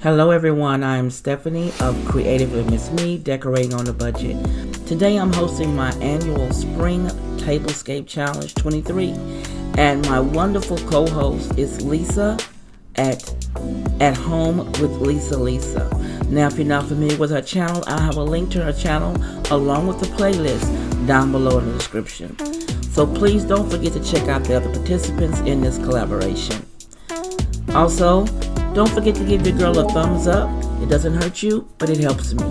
Hello everyone, I'm Stephanie of CreativelyMsMe, decorating on a budget. Today I'm hosting my annual Spring Tablescape Challenge23, and my wonderful co-host is Lisa at Home with Lisa. Now if you're not familiar with her channel, I have a link to her channel along with the playlist down below in the description. So please don't forget to check out the other participants in this collaboration. Also, don't forget to give your girl a thumbs up. It doesn't hurt you, but it helps me.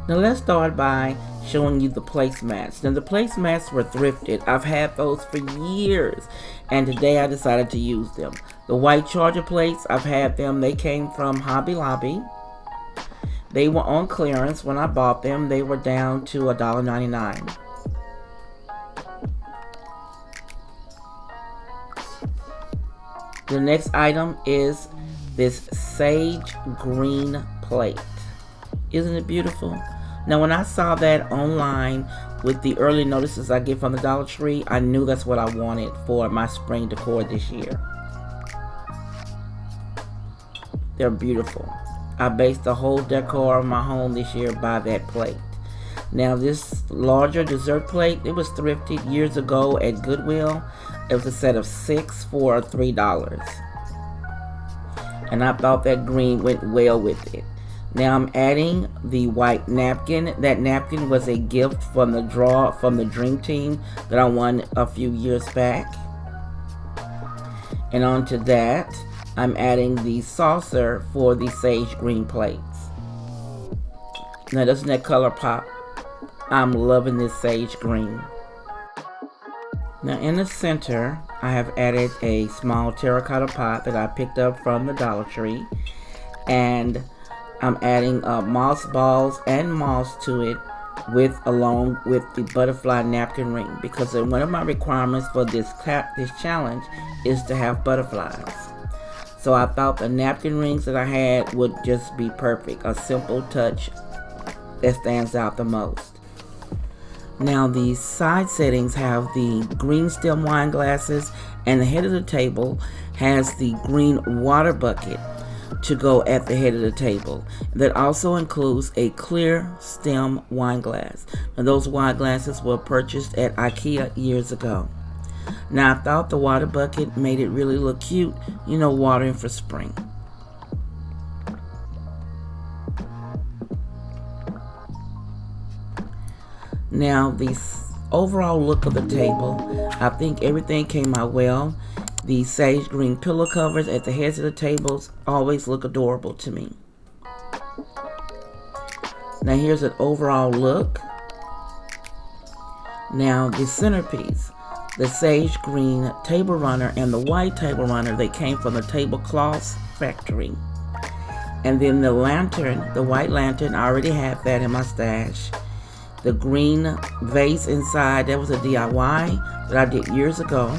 Now let's start by showing you the placemats. Now the placemats were thrifted. I've had those for years, and today I decided to use them. The white charger plates, I've had them. They came from Hobby Lobby. They were on clearance when I bought them. They were down to $1.99. The next item is this sage green plate. Isn't it beautiful? Now when I saw that online with the early notices I get from the Dollar Tree, I knew that's what I wanted for my spring decor this year. They're beautiful. I based the whole decor of my home this year by that plate. Now this larger dessert plate, it was thrifted years ago at Goodwill. It was a set of 6 for $3. And I thought that green went well with it. Now I'm adding the white napkin. That napkin was a gift from the draw from the Dream Team that I won a few years back. And onto that, I'm adding the saucer for the sage green plates. Now doesn't that color pop? I'm loving this sage green. Now in the center, I have added a small terracotta pot that I picked up from the Dollar Tree. And I'm adding moss balls and moss to it along with the butterfly napkin ring, because one of my requirements for this challenge is to have butterflies. So I thought the napkin rings that I had would just be perfect, a simple touch that stands out the most. Now the side settings have the green stem wine glasses, and the head of the table has the green water bucket to go at the head of the table. That also includes a clear stem wine glass. Now those wine glasses were purchased at IKEA years ago. Now I thought the water bucket made it really look cute, you know, watering for spring. Now the overall look of the table, I think everything came out well. The sage green pillow covers at the heads of the tables always look adorable to me. Now here's an overall look. Now the centerpiece, the sage green table runner and the white table runner, they came from the tablecloths factory. And then the lantern, the white lantern, I already have that in my stash. The green vase inside, that was a DIY that I did years ago.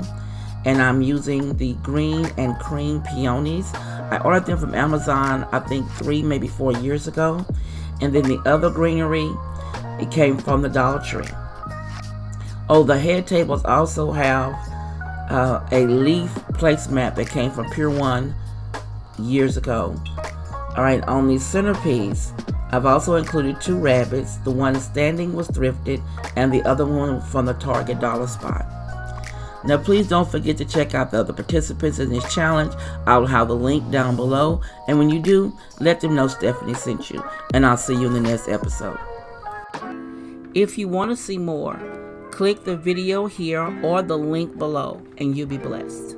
And I'm using the green and cream peonies. I ordered them from Amazon, I think 3, maybe 4 years ago. And then the other greenery, it came from the Dollar Tree. Oh, the head tables also have a leaf placemat that came from Pure One years ago. All right, on the centerpiece, I've also included 2 rabbits. The one standing was thrifted and the other one from the Target dollar spot. Now please don't forget to check out the other participants in this challenge. I'll have the link down below, and when you do, let them know Stephanie sent you, and I'll see you in the next episode. If you want to see more, click the video here or the link below, and you'll be blessed.